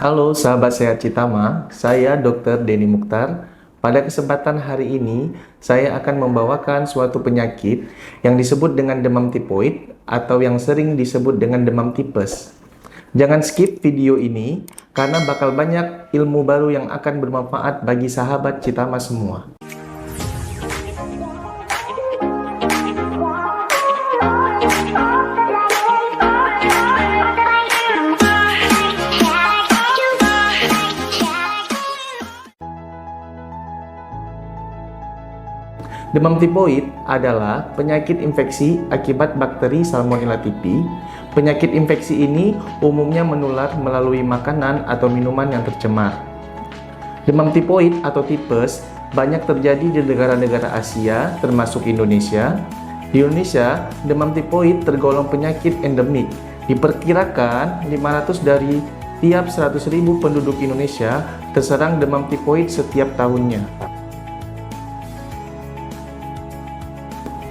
Halo sahabat sehat Citama, saya Dr. Denny Mukhtar. Pada kesempatan hari ini, saya akan membawakan suatu penyakit yang disebut dengan demam tipoid atau yang sering disebut dengan demam tipes. Jangan skip video ini karena bakal banyak ilmu baru yang akan bermanfaat bagi sahabat Citama semua. Demam tipoid adalah penyakit infeksi akibat bakteri Salmonella typhi. Penyakit infeksi ini umumnya menular melalui makanan atau minuman yang tercemar. Demam tipoid atau tipes banyak terjadi di negara-negara Asia, termasuk Indonesia. Di Indonesia, demam tipoid tergolong penyakit endemik. Diperkirakan 500 dari tiap 100.000 penduduk Indonesia terserang demam tipoid setiap tahunnya.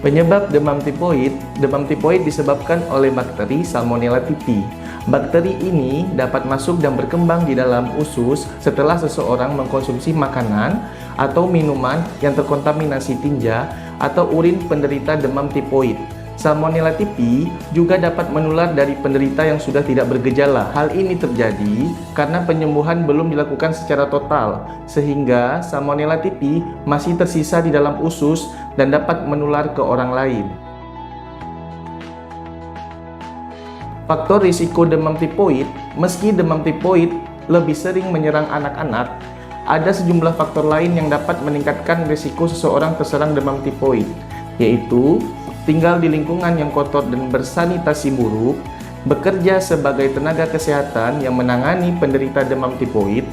Penyebab demam tipoid disebabkan oleh bakteri Salmonella typhi. Bakteri ini dapat masuk dan berkembang di dalam usus setelah seseorang mengkonsumsi makanan atau minuman yang terkontaminasi tinja atau urin penderita demam tipoid. Salmonella typhi juga dapat menular dari penderita yang sudah tidak bergejala. Hal ini terjadi karena penyembuhan belum dilakukan secara total, sehingga Salmonella typhi masih tersisa di dalam usus dan dapat menular ke orang lain. Faktor risiko demam tipoid, meski demam tipoid lebih sering menyerang anak-anak, ada sejumlah faktor lain yang dapat meningkatkan risiko seseorang terserang demam tipoid, yaitu tinggal di lingkungan yang kotor dan bersanitasi buruk, bekerja sebagai tenaga kesehatan yang menangani penderita demam tipoid,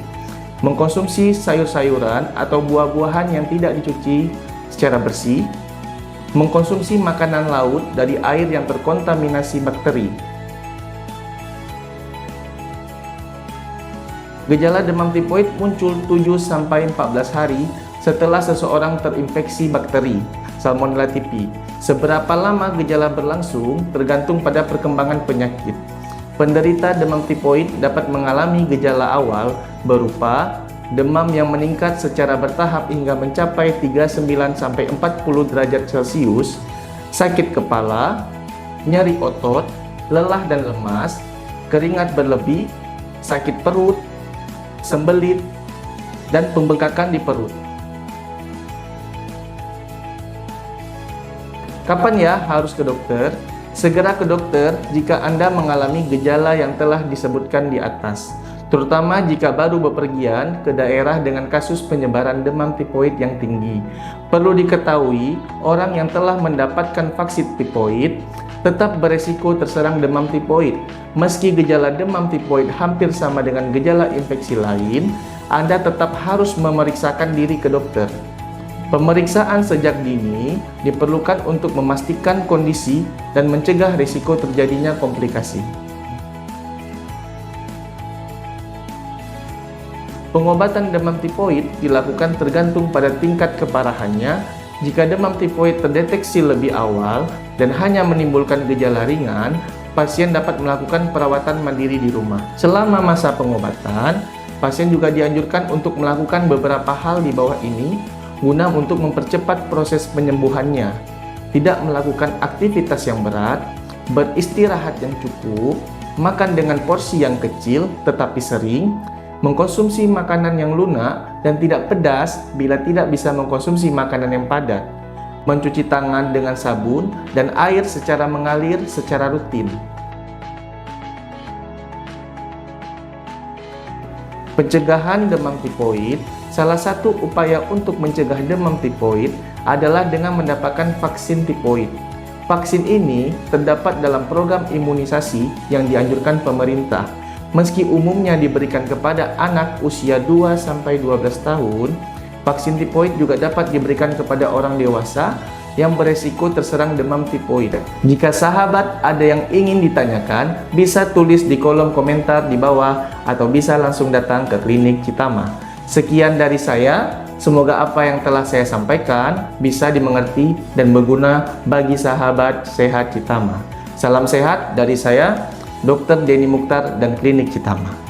mengkonsumsi sayur-sayuran atau buah-buahan yang tidak dicuci secara bersih, mengkonsumsi makanan laut dari air yang terkontaminasi bakteri. Gejala demam tipoid muncul 7-14 hari setelah seseorang terinfeksi bakteri Salmonella typhi. Seberapa lama gejala berlangsung tergantung pada perkembangan penyakit. Penderita demam tipoid dapat mengalami gejala awal berupa demam yang meningkat secara bertahap hingga mencapai 39-40 derajat Celcius, sakit kepala, nyeri otot, lelah dan lemas, keringat berlebih, sakit perut, sembelit, dan pembengkakan di perut. Kapan ya harus ke dokter? Segera ke dokter jika Anda mengalami gejala yang telah disebutkan di atas, terutama jika baru bepergian ke daerah dengan kasus penyebaran demam tipoid yang tinggi. Perlu diketahui, orang yang telah mendapatkan vaksin tipoid tetap beresiko terserang demam tipoid. Meski gejala demam tipoid hampir sama dengan gejala infeksi lain, Anda tetap harus memeriksakan diri ke dokter. Pemeriksaan sejak dini diperlukan untuk memastikan kondisi dan mencegah risiko terjadinya komplikasi. Pengobatan demam tipoid dilakukan tergantung pada tingkat keparahannya. Jika demam tipoid terdeteksi lebih awal dan hanya menimbulkan gejala ringan, pasien dapat melakukan perawatan mandiri di rumah. Selama masa pengobatan, pasien juga dianjurkan untuk melakukan beberapa hal di bawah ini guna untuk mempercepat proses penyembuhannya. Tidak melakukan aktivitas yang berat, beristirahat yang cukup, makan dengan porsi yang kecil tetapi sering, mengkonsumsi makanan yang lunak dan tidak pedas bila tidak bisa mengkonsumsi makanan yang padat, mencuci tangan dengan sabun dan air secara mengalir secara rutin. Pencegahan demam tipoid. Salah satu upaya untuk mencegah demam tipoid adalah dengan mendapatkan vaksin tipoid. Vaksin ini terdapat dalam program imunisasi yang dianjurkan pemerintah. Meski umumnya diberikan kepada anak usia 2-12 tahun, vaksin tipoid juga dapat diberikan kepada orang dewasa yang beresiko terserang demam tipoid. Jika sahabat ada yang ingin ditanyakan, bisa tulis di kolom komentar di bawah atau bisa langsung datang ke klinik Citama. Sekian dari saya, semoga apa yang telah saya sampaikan bisa dimengerti dan berguna bagi sahabat sehat Citama. Salam sehat dari saya, Dr. Denny Mukhtar dan Klinik Citama.